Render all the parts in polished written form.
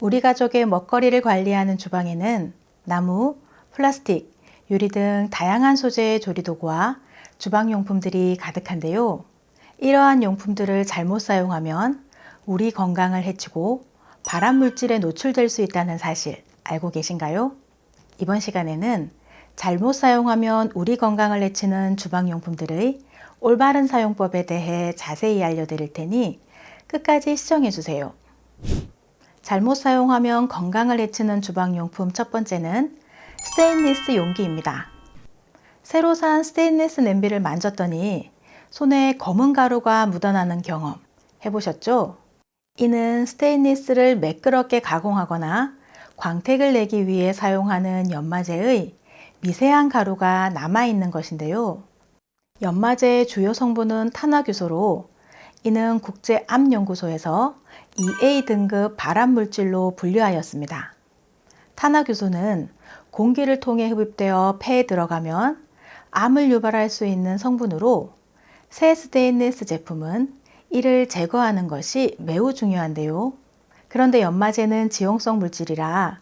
우리 가족의 먹거리를 관리하는 주방에는 나무, 플라스틱, 유리 등 다양한 소재의 조리도구와 주방용품들이 가득한데요. 이러한 용품들을 잘못 사용하면 우리 건강을 해치고 발암물질에 노출될 수 있다는 사실 알고 계신가요? 이번 시간에는 잘못 사용하면 우리 건강을 해치는 주방용품들의 올바른 사용법에 대해 자세히 알려드릴 테니 끝까지 시청해주세요. 잘못 사용하면 건강을 해치는 주방용품 첫 번째는 스테인리스 용기입니다. 새로 산 스테인리스 냄비를 만졌더니 손에 검은 가루가 묻어나는 경험 해보셨죠? 이는 스테인리스를 매끄럽게 가공하거나 광택을 내기 위해 사용하는 연마제의 미세한 가루가 남아있는 것인데요. 연마제의 주요 성분은 탄화규소로 이는 국제암연구소에서 2A 등급 발암물질로 분류하였습니다. 탄화규소는 공기를 통해 흡입되어 폐에 들어가면 암을 유발할 수 있는 성분으로 새 스테인리스 제품은 이를 제거하는 것이 매우 중요한데요. 그런데 연마제는 지용성 물질이라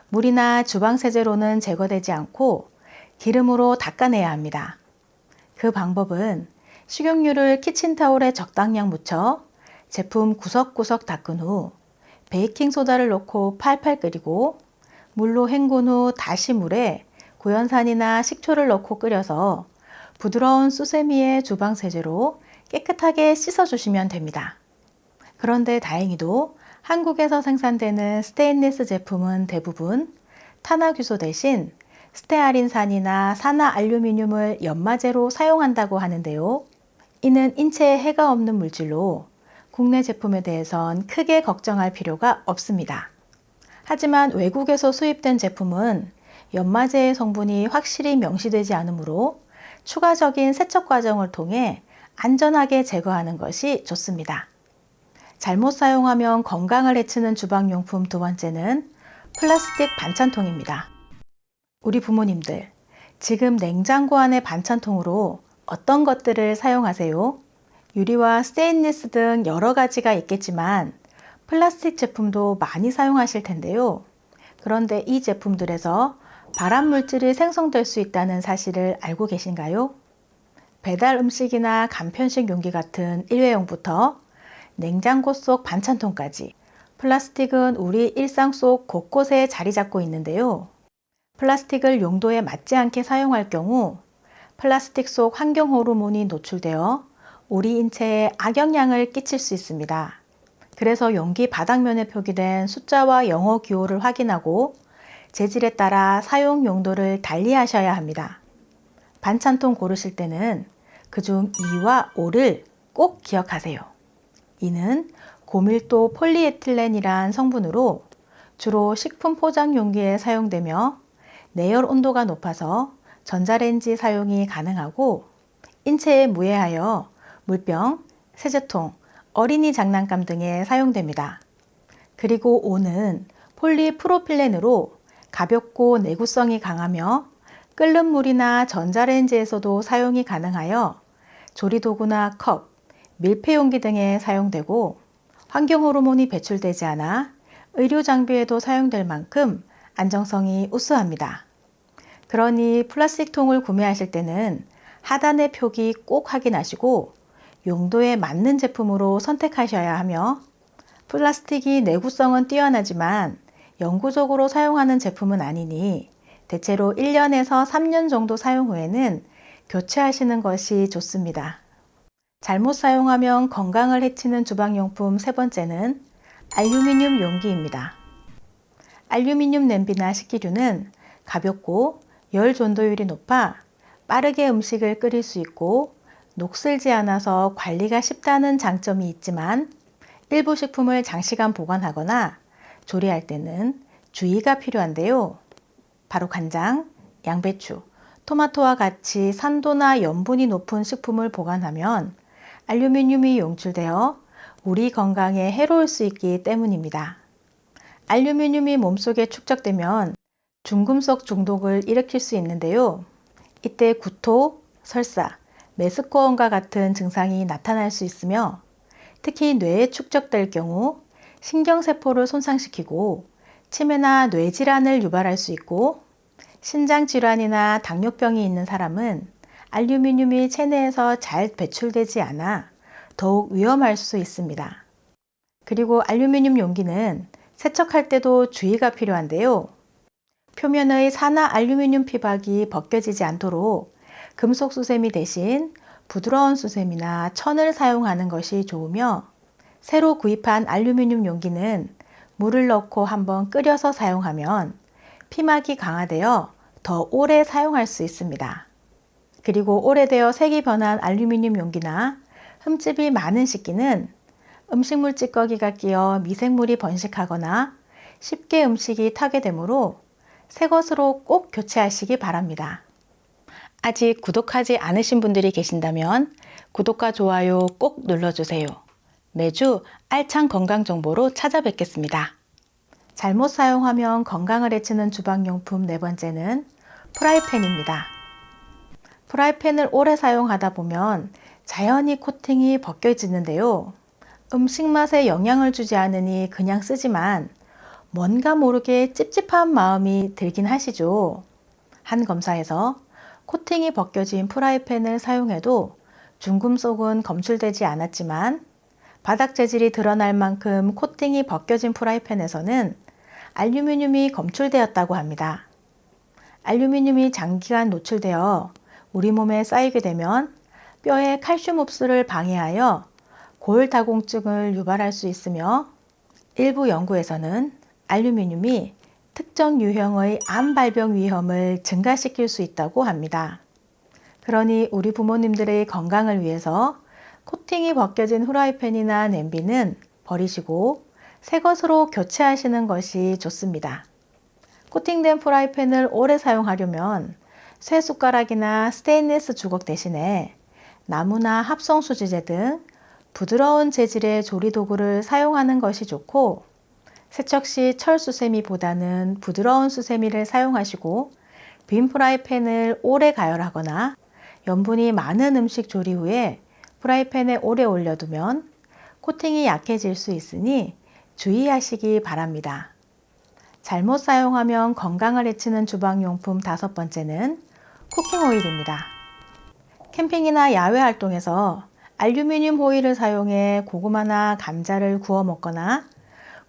물이나 주방세제로는 제거되지 않고 기름으로 닦아내야 합니다. 그 방법은 식용유를 키친타올에 적당량 묻혀 제품 구석구석 닦은 후 베이킹소다를 넣고 팔팔 끓이고 물로 헹군 후 다시 물에 구연산이나 식초를 넣고 끓여서 부드러운 수세미의 주방세제로 깨끗하게 씻어주시면 됩니다. 그런데 다행히도 한국에서 생산되는 스테인리스 제품은 대부분 탄화규소 대신 스테아린산이나 산화알루미늄을 연마제로 사용한다고 하는데요. 이는 인체에 해가 없는 물질로 국내 제품에 대해선 크게 걱정할 필요가 없습니다. 하지만 외국에서 수입된 제품은 연마제의 성분이 확실히 명시되지 않으므로 추가적인 세척 과정을 통해 안전하게 제거하는 것이 좋습니다. 잘못 사용하면 건강을 해치는 주방용품 두 번째는 플라스틱 반찬통입니다. 우리 부모님들, 지금 냉장고 안의 반찬통으로 어떤 것들을 사용하세요? 유리와 스테인리스 등 여러 가지가 있겠지만 플라스틱 제품도 많이 사용하실 텐데요. 그런데 이 제품들에서 발암물질이 생성될 수 있다는 사실을 알고 계신가요? 배달 음식이나 간편식 용기 같은 일회용부터 냉장고 속 반찬통까지 플라스틱은 우리 일상 속 곳곳에 자리 잡고 있는데요. 플라스틱을 용도에 맞지 않게 사용할 경우 플라스틱 속 환경 호르몬이 노출되어 우리 인체에 악영향을 끼칠 수 있습니다. 그래서 용기 바닥면에 표기된 숫자와 영어 기호를 확인하고 재질에 따라 사용 용도를 달리하셔야 합니다. 반찬통 고르실 때는 그중 2와 5를 꼭 기억하세요. 이는 고밀도 폴리에틸렌이란 성분으로 주로 식품 포장 용기에 사용되며 내열 온도가 높아서 전자레인지 사용이 가능하고 인체에 무해하여 물병, 세제통, 어린이 장난감 등에 사용됩니다. 그리고 5는 폴리프로필렌으로 가볍고 내구성이 강하며 끓는 물이나 전자레인지에서도 사용이 가능하여 조리도구나 컵, 밀폐용기 등에 사용되고 환경 호르몬이 배출되지 않아 의료 장비에도 사용될 만큼 안정성이 우수합니다. 그러니 플라스틱 통을 구매하실 때는 하단의 표기 꼭 확인하시고 용도에 맞는 제품으로 선택하셔야 하며 플라스틱이 내구성은 뛰어나지만 영구적으로 사용하는 제품은 아니니 대체로 1년에서 3년 정도 사용 후에는 교체하시는 것이 좋습니다. 잘못 사용하면 건강을 해치는 주방용품 세 번째는 알루미늄 용기입니다. 알루미늄 냄비나 식기류는 가볍고 열 전도율이 높아 빠르게 음식을 끓일 수 있고 녹슬지 않아서 관리가 쉽다는 장점이 있지만 일부 식품을 장시간 보관하거나 조리할 때는 주의가 필요한데요. 바로 간장, 양배추, 토마토와 같이 산도나 염분이 높은 식품을 보관하면 알루미늄이 용출되어 우리 건강에 해로울 수 있기 때문입니다. 알루미늄이 몸속에 축적되면 중금속 중독을 일으킬 수 있는데요. 이때 구토, 설사, 메스꺼움과 같은 증상이 나타날 수 있으며 특히 뇌에 축적될 경우 신경세포를 손상시키고 치매나 뇌질환을 유발할 수 있고, 신장질환이나 당뇨병이 있는 사람은 알루미늄이 체내에서 잘 배출되지 않아 더욱 위험할 수 있습니다. 그리고 알루미늄 용기는 세척할 때도 주의가 필요한데요. 표면의 산화 알루미늄 피박이 벗겨지지 않도록 금속 수세미 대신 부드러운 수세미나 천을 사용하는 것이 좋으며, 새로 구입한 알루미늄 용기는 물을 넣고 한번 끓여서 사용하면 피막이 강화되어 더 오래 사용할 수 있습니다. 그리고 오래되어 색이 변한 알루미늄 용기나 흠집이 많은 식기는 음식물 찌꺼기가 끼어 미생물이 번식하거나 쉽게 음식이 타게 되므로 새 것으로 꼭 교체하시기 바랍니다. 아직 구독하지 않으신 분들이 계신다면 구독과 좋아요 꼭 눌러주세요. 매주 알찬 건강 정보로 찾아뵙겠습니다. 잘못 사용하면 건강을 해치는 주방용품 네 번째는 프라이팬입니다. 프라이팬을 오래 사용하다 보면 자연히 코팅이 벗겨지는데요. 음식 맛에 영향을 주지 않으니 그냥 쓰지만 뭔가 모르게 찝찝한 마음이 들긴 하시죠. 한 검사에서 코팅이 벗겨진 프라이팬을 사용해도 중금속은 검출되지 않았지만, 바닥 재질이 드러날 만큼 코팅이 벗겨진 프라이팬에서는 알루미늄이 검출되었다고 합니다. 알루미늄이 장기간 노출되어 우리 몸에 쌓이게 되면 뼈의 칼슘 흡수를 방해하여 골다공증을 유발할 수 있으며, 일부 연구에서는 알루미늄이 특정 유형의 암 발병 위험을 증가시킬 수 있다고 합니다. 그러니 우리 부모님들의 건강을 위해서 코팅이 벗겨진 후라이팬이나 냄비는 버리시고 새 것으로 교체하시는 것이 좋습니다. 코팅된 프라이팬을 오래 사용하려면 쇠 숟가락이나 스테인리스 주걱 대신에 나무나 합성 수지재 등 부드러운 재질의 조리도구를 사용하는 것이 좋고, 세척 시 철 수세미보다는 부드러운 수세미를 사용하시고, 빈 프라이팬을 오래 가열하거나 염분이 많은 음식 조리 후에 프라이팬에 오래 올려두면 코팅이 약해질 수 있으니 주의하시기 바랍니다. 잘못 사용하면 건강을 해치는 주방용품 다섯 번째는 쿠킹 오일입니다. 캠핑이나 야외 활동에서 알루미늄 호일을 사용해 고구마나 감자를 구워 먹거나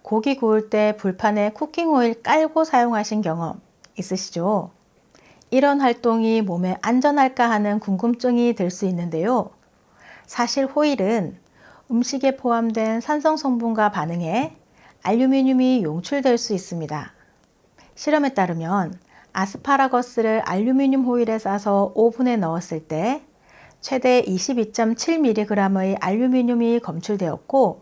고기 구울 때 불판에 쿠킹 오일 깔고 사용하신 경험 있으시죠? 이런 활동이 몸에 안전할까 하는 궁금증이 들 수 있는데요. 사실 호일은 음식에 포함된 산성 성분과 반응해 알루미늄이 용출될 수 있습니다. 실험에 따르면 아스파라거스를 알루미늄 호일에 싸서 오븐에 넣었을 때 최대 22.7mg의 알루미늄이 검출되었고,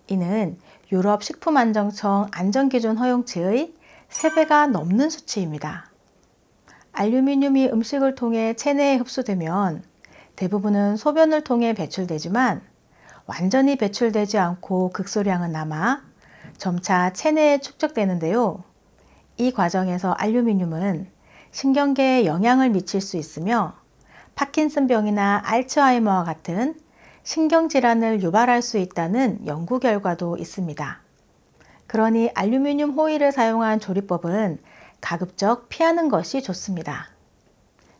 이는 유럽 식품안정청 안전기준 허용치의 3배가 넘는 수치입니다. 알루미늄이 음식을 통해 체내에 흡수되면 대부분은 소변을 통해 배출되지만 완전히 배출되지 않고 극소량은 남아 점차 체내에 축적되는데요. 이 과정에서 알루미늄은 신경계에 영향을 미칠 수 있으며 파킨슨병이나 알츠하이머와 같은 신경질환을 유발할 수 있다는 연구 결과도 있습니다. 그러니 알루미늄 호일을 사용한 조리법은 가급적 피하는 것이 좋습니다.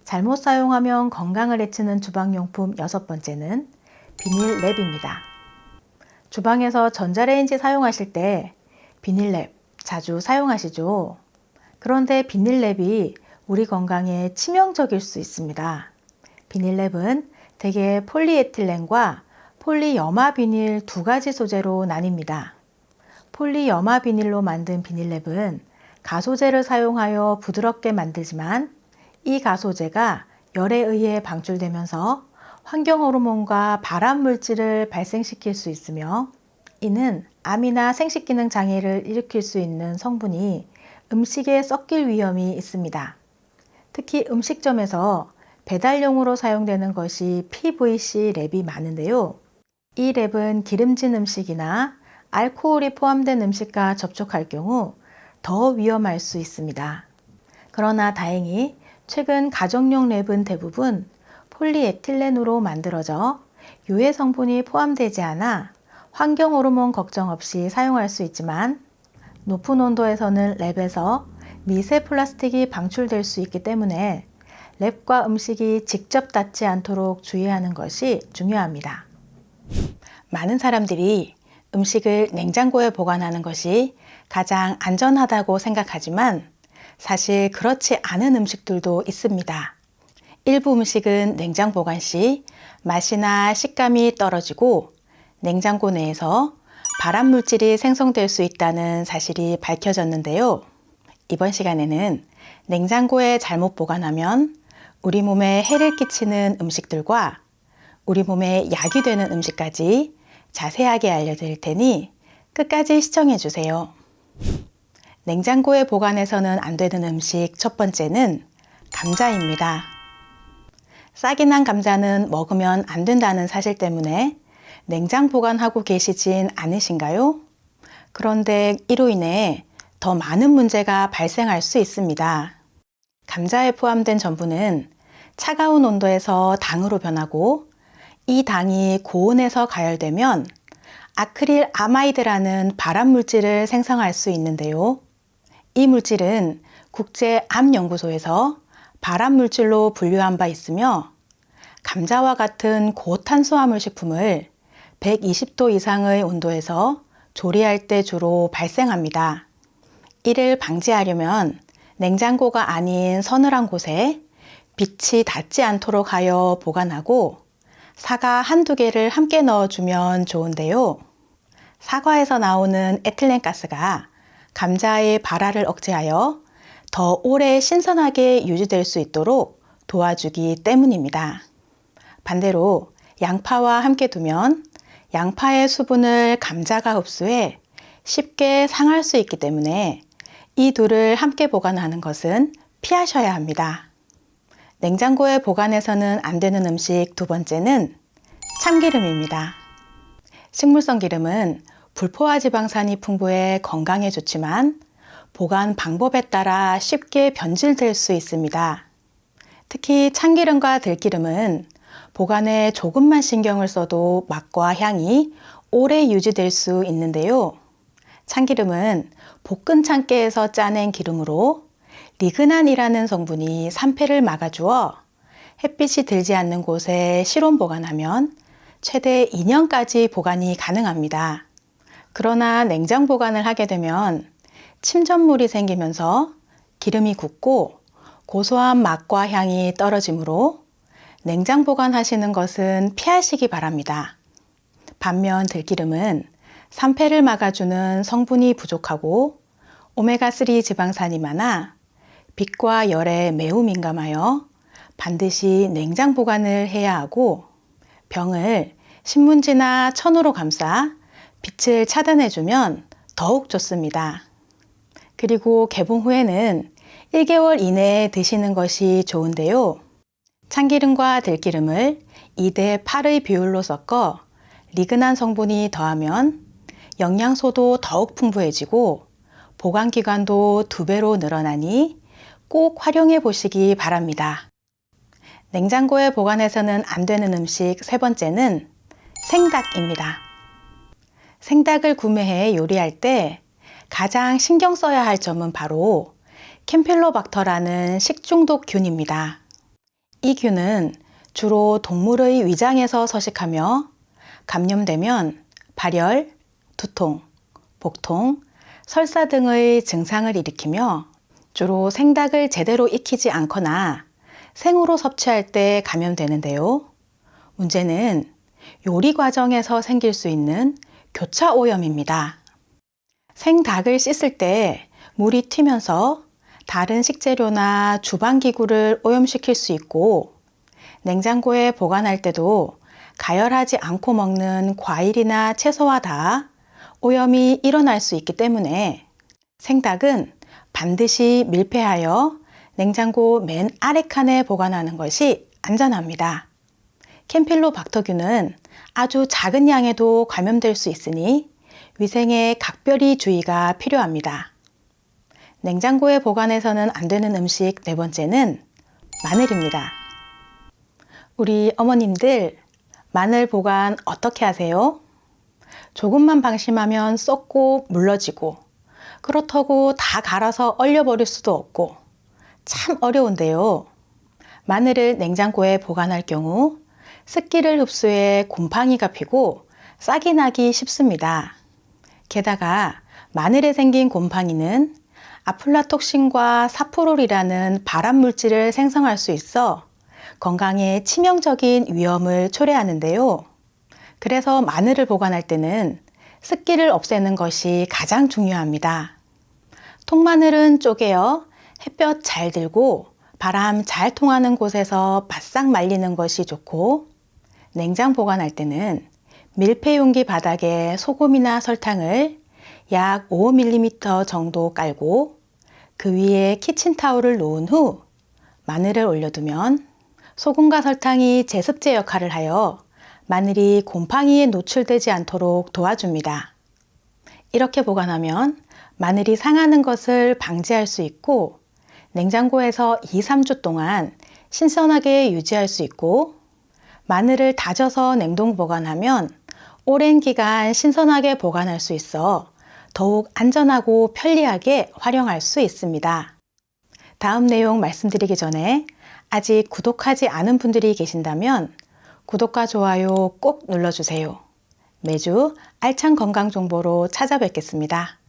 잘못 사용하면 건강을 해치는 주방용품 여섯 번째는 비닐랩입니다. 주방에서 전자레인지 사용하실 때 비닐랩 자주 사용하시죠? 그런데 비닐랩이 우리 건강에 치명적일 수 있습니다. 비닐랩은 대개 폴리에틸렌과 폴리염화 비닐 두 가지 소재로 나뉩니다. 폴리염화 비닐로 만든 비닐랩은 가소제를 사용하여 부드럽게 만들지만, 이 가소제가 열에 의해 방출되면서 환경 호르몬과 발암 물질을 발생시킬 수 있으며, 이는 암이나 생식기능 장애를 일으킬 수 있는 성분이 음식에 섞일 위험이 있습니다. 특히 음식점에서 배달용으로 사용되는 것이 PVC 랩이 많은데요. 이 랩은 기름진 음식이나 알코올이 포함된 음식과 접촉할 경우 더 위험할 수 있습니다. 그러나 다행히 최근 가정용 랩은 대부분 폴리에틸렌으로 만들어져 유해 성분이 포함되지 않아 환경 호르몬 걱정 없이 사용할 수 있지만 높은 온도에서는 랩에서 미세 플라스틱이 방출될 수 있기 때문에 랩과 음식이 직접 닿지 않도록 주의하는 것이 중요합니다. 많은 사람들이 음식을 냉장고에 보관하는 것이 가장 안전하다고 생각하지만 사실 그렇지 않은 음식들도 있습니다. 일부 음식은 냉장 보관 시 맛이나 식감이 떨어지고 냉장고 내에서 발암 물질이 생성될 수 있다는 사실이 밝혀졌는데요. 이번 시간에는 냉장고에 잘못 보관하면 우리 몸에 해를 끼치는 음식들과 우리 몸에 약이 되는 음식까지 자세하게 알려드릴 테니 끝까지 시청해 주세요. 냉장고에 보관해서는 안 되는 음식 첫 번째는 감자입니다. 싹이 난 감자는 먹으면 안 된다는 사실 때문에 냉장 보관하고 계시진 않으신가요? 그런데 이로 인해 더 많은 문제가 발생할 수 있습니다. 감자에 포함된 전분은 차가운 온도에서 당으로 변하고 이 당이 고온에서 가열되면 아크릴 아마이드라는 발암 물질을 생성할 수 있는데요. 이 물질은 국제암연구소에서 발암 물질로 분류한 바 있으며 감자와 같은 고탄수화물 식품을 120도 이상의 온도에서 조리할 때 주로 발생합니다. 이를 방지하려면 냉장고가 아닌 서늘한 곳에 빛이 닿지 않도록 하여 보관하고 사과 한두 개를 함께 넣어주면 좋은데요. 사과에서 나오는 에틸렌가스가 감자의 발화를 억제하여 더 오래 신선하게 유지될 수 있도록 도와주기 때문입니다. 반대로 양파와 함께 두면 양파의 수분을 감자가 흡수해 쉽게 상할 수 있기 때문에 이 둘을 함께 보관하는 것은 피하셔야 합니다. 냉장고에 보관해서는 안 되는 음식 두 번째는 참기름입니다. 식물성 기름은 불포화 지방산이 풍부해 건강에 좋지만 보관 방법에 따라 쉽게 변질될 수 있습니다. 특히 참기름과 들기름은 보관에 조금만 신경을 써도 맛과 향이 오래 유지될 수 있는데요. 참기름은 볶은 참깨에서 짜낸 기름으로 리그난이라는 성분이 산패를 막아주어 햇빛이 들지 않는 곳에 실온 보관하면 최대 2년까지 보관이 가능합니다. 그러나 냉장 보관을 하게 되면 침전물이 생기면서 기름이 굳고 고소한 맛과 향이 떨어지므로 냉장 보관하시는 것은 피하시기 바랍니다. 반면 들기름은 산패를 막아주는 성분이 부족하고 오메가3 지방산이 많아 빛과 열에 매우 민감하여 반드시 냉장 보관을 해야 하고 병을 신문지나 천으로 감싸 빛을 차단해주면 더욱 좋습니다. 그리고 개봉 후에는 1개월 이내에 드시는 것이 좋은데요. 참기름과 들기름을 2대 8의 비율로 섞어 리그난 성분이 더하면 영양소도 더욱 풍부해지고 보관 기간도 2배로 늘어나니 꼭 활용해 보시기 바랍니다. 냉장고에 보관해서는 안 되는 음식 세 번째는 생닭입니다. 생닭을 구매해 요리할 때 가장 신경 써야 할 점은 바로 캠필로박터라는 식중독균입니다. 이 균은 주로 동물의 위장에서 서식하며 감염되면 발열, 두통, 복통, 설사 등의 증상을 일으키며 주로 생닭을 제대로 익히지 않거나 생으로 섭취할 때 감염되는데요. 문제는 요리 과정에서 생길 수 있는 교차 오염입니다. 생닭을 씻을 때 물이 튀면서 다른 식재료나 주방기구를 오염시킬 수 있고 냉장고에 보관할 때도 가열하지 않고 먹는 과일이나 채소와 다 오염이 일어날 수 있기 때문에 생닭은 반드시 밀폐하여 냉장고 맨 아래 칸에 보관하는 것이 안전합니다. 캠필로박터균은 아주 작은 양에도 감염될 수 있으니 위생에 각별히 주의가 필요합니다. 냉장고에 보관해서는 안 되는 음식 네 번째는 마늘입니다. 우리 어머님들 마늘 보관 어떻게 하세요? 조금만 방심하면 썩고 물러지고 그렇다고 다 갈아서 얼려버릴 수도 없고 참 어려운데요. 마늘을 냉장고에 보관할 경우 습기를 흡수해 곰팡이가 피고 싹이 나기 쉽습니다. 게다가 마늘에 생긴 곰팡이는 아플라톡신과 사포롤이라는 발암물질을 생성할 수 있어 건강에 치명적인 위험을 초래하는데요. 그래서 마늘을 보관할 때는 습기를 없애는 것이 가장 중요합니다. 통마늘은 쪼개어 햇볕 잘 들고 바람 잘 통하는 곳에서 바싹 말리는 것이 좋고, 냉장 보관할 때는 밀폐용기 바닥에 소금이나 설탕을 약 5mm 정도 깔고 그 위에 키친타올을 놓은 후 마늘을 올려두면 소금과 설탕이 제습제 역할을 하여 마늘이 곰팡이에 노출되지 않도록 도와줍니다. 이렇게 보관하면 마늘이 상하는 것을 방지할 수 있고 냉장고에서 2-3주 동안 신선하게 유지할 수 있고, 마늘을 다져서 냉동 보관하면 오랜 기간 신선하게 보관할 수 있어 더욱 안전하고 편리하게 활용할 수 있습니다. 다음 내용 말씀드리기 전에 아직 구독하지 않은 분들이 계신다면 구독과 좋아요 꼭 눌러주세요. 매주 알찬 건강 정보로 찾아뵙겠습니다.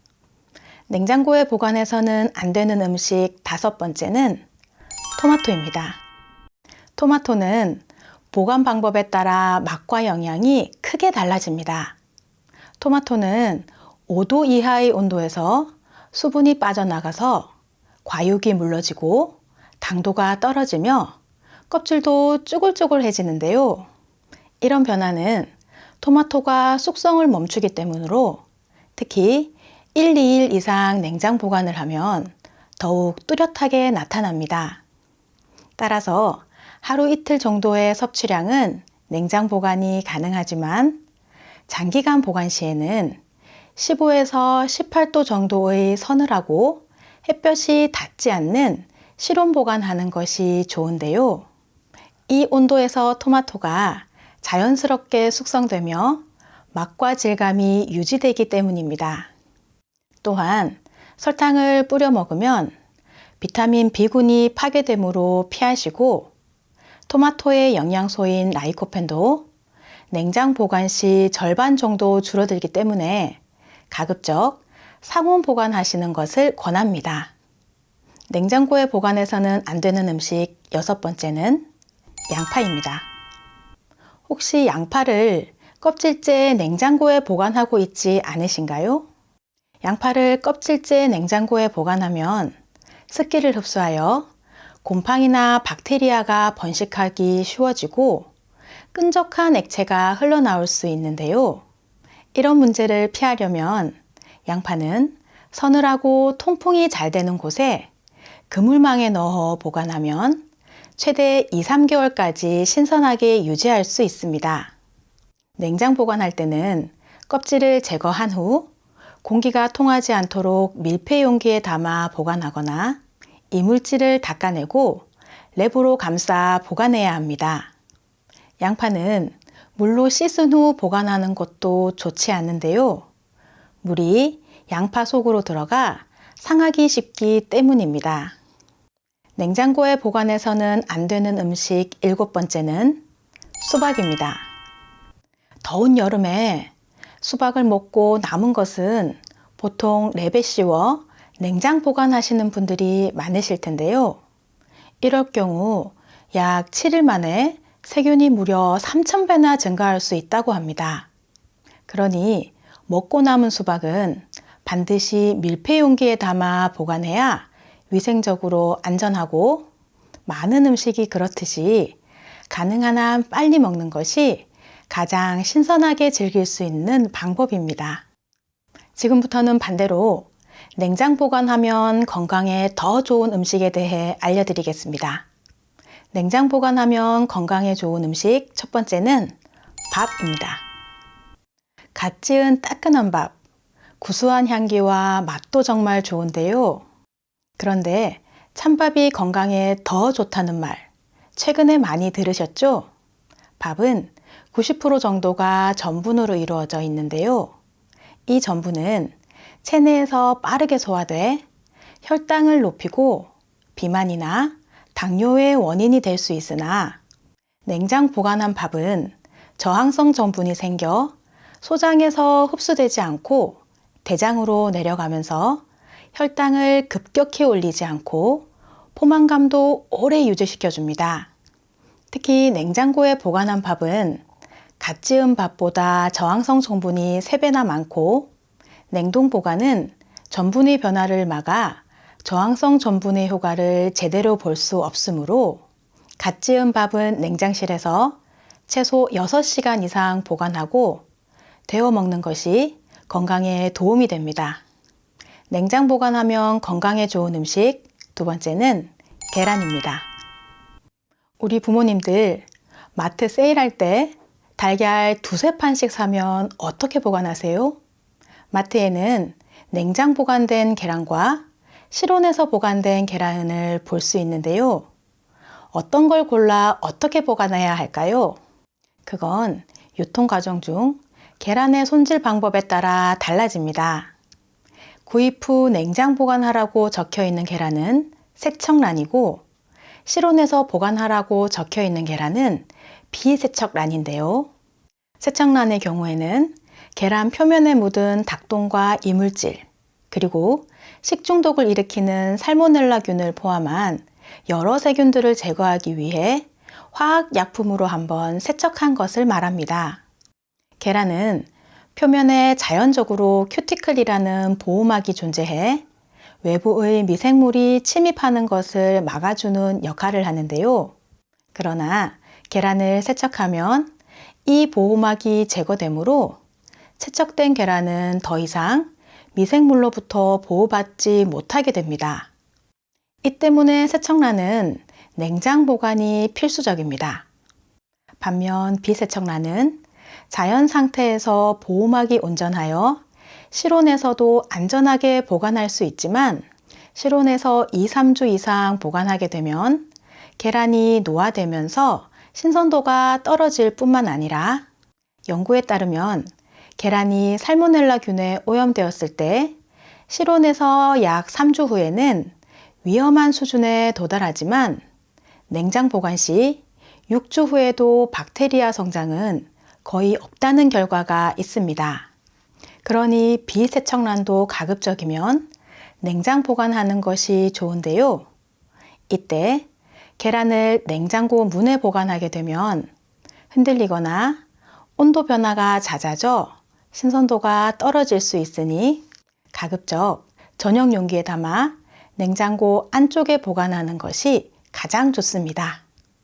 냉장고에 보관해서는 안 되는 음식 5번째는 토마토입니다. 토마토는 보관 방법에 따라 맛과 영양이 크게 달라집니다. 토마토는 5도 이하의 온도에서 수분이 빠져나가서 과육이 물러지고 당도가 떨어지며 껍질도 쭈글쭈글해지는데요. 이런 변화는 토마토가 숙성을 멈추기 때문으로 특히 1-2일 이상 냉장 보관을 하면 더욱 뚜렷하게 나타납니다. 따라서 하루 이틀 정도의 섭취량은 냉장 보관이 가능하지만 장기간 보관 시에는 15에서 18도 정도의 서늘하고 햇볕이 닿지 않는 실온 보관하는 것이 좋은데요. 이 온도에서 토마토가 자연스럽게 숙성되며 맛과 질감이 유지되기 때문입니다. 또한 설탕을 뿌려 먹으면 비타민 B군이 파괴되므로 피하시고, 토마토의 영양소인 라이코펜도 냉장 보관 시 절반 정도 줄어들기 때문에 가급적 상온 보관하시는 것을 권합니다. 냉장고에 보관해서는 안 되는 음식 6번째는 양파입니다. 혹시 양파를 껍질째 냉장고에 보관하고 있지 않으신가요? 양파를 껍질째 냉장고에 보관하면 습기를 흡수하여 곰팡이나 박테리아가 번식하기 쉬워지고 끈적한 액체가 흘러나올 수 있는데요. 이런 문제를 피하려면 양파는 서늘하고 통풍이 잘 되는 곳에 그물망에 넣어 보관하면 최대 2-3개월까지 신선하게 유지할 수 있습니다. 냉장 보관할 때는 껍질을 제거한 후 공기가 통하지 않도록 밀폐 용기에 담아 보관하거나 이물질을 닦아내고 랩으로 감싸 보관해야 합니다. 양파는 물로 씻은 후 보관하는 것도 좋지 않은데요. 물이 양파 속으로 들어가 상하기 쉽기 때문입니다. 냉장고에 보관해서는 안 되는 음식 7번째는 수박입니다. 더운 여름에 수박을 먹고 남은 것은 보통 랩에 씌워 냉장 보관하시는 분들이 많으실 텐데요. 이럴 경우 약 7일 만에 세균이 무려 3,000배나 증가할 수 있다고 합니다. 그러니 먹고 남은 수박은 반드시 밀폐 용기에 담아 보관해야 위생적으로 안전하고, 많은 음식이 그렇듯이 가능한 한 빨리 먹는 것이 가장 신선하게 즐길 수 있는 방법입니다. 지금부터는 반대로 냉장 보관하면 건강에 더 좋은 음식에 대해 알려드리겠습니다. 냉장 보관하면 건강에 좋은 음식 1번째는 밥입니다. 갓 지은 따끈한 밥, 구수한 향기와 맛도 정말 좋은데요. 그런데 찬밥이 건강에 더 좋다는 말, 최근에 많이 들으셨죠? 밥은 90% 정도가 전분으로 이루어져 있는데요. 이 전분은 체내에서 빠르게 소화돼 혈당을 높이고 비만이나 당뇨의 원인이 될 수 있으나 냉장 보관한 밥은 저항성 전분이 생겨 소장에서 흡수되지 않고 대장으로 내려가면서 혈당을 급격히 올리지 않고 포만감도 오래 유지시켜줍니다. 특히 냉장고에 보관한 밥은 갓 지은 밥보다 저항성 성분이 3배나 많고 냉동 보관은 전분의 변화를 막아 저항성 전분의 효과를 제대로 볼 수 없으므로 갓 지은 밥은 냉장실에서 최소 6시간 이상 보관하고 데워 먹는 것이 건강에 도움이 됩니다. 냉장 보관하면 건강에 좋은 음식 두 번째는 계란입니다. 우리 부모님들 마트 세일할 때 달걀 2~3판씩 사면 어떻게 보관하세요? 마트에는 냉장 보관된 계란과 실온에서 보관된 계란을 볼 수 있는데요. 어떤 걸 골라 어떻게 보관해야 할까요? 그건 유통 과정 중 계란의 손질 방법에 따라 달라집니다. 구입 후 냉장 보관하라고 적혀 있는 계란은 세척란이고 실온에서 보관하라고 적혀 있는 계란은 비세척란인데요. 세척란의 경우에는 계란 표면에 묻은 닭똥과 이물질, 그리고 식중독을 일으키는 살모넬라균을 포함한 여러 세균들을 제거하기 위해 화학약품으로 한번 세척한 것을 말합니다. 계란은 표면에 자연적으로 큐티클이라는 보호막이 존재해 외부의 미생물이 침입하는 것을 막아주는 역할을 하는데요. 그러나 계란을 세척하면 이 보호막이 제거되므로 세척된 계란은 더 이상 미생물로부터 보호받지 못하게 됩니다. 이 때문에 세척란은 냉장 보관이 필수적입니다. 반면 비세척란은 자연 상태에서 보호막이 온전하여 실온에서도 안전하게 보관할 수 있지만 실온에서 2~3주 이상 보관하게 되면 계란이 노화되면서 신선도가 떨어질 뿐만 아니라 연구에 따르면 계란이 살모넬라균에 오염되었을 때 실온에서 약 3주 후에는 위험한 수준에 도달하지만 냉장 보관 시 6주 후에도 박테리아 성장은 거의 없다는 결과가 있습니다. 그러니 비세척란도 가급적이면 냉장 보관하는 것이 좋은데요. 이때 계란을 냉장고 문에 보관하게 되면 흔들리거나 온도 변화가 잦아져 신선도가 떨어질 수 있으니 가급적 전용 용기에 담아 냉장고 안쪽에 보관하는 것이 가장 좋습니다.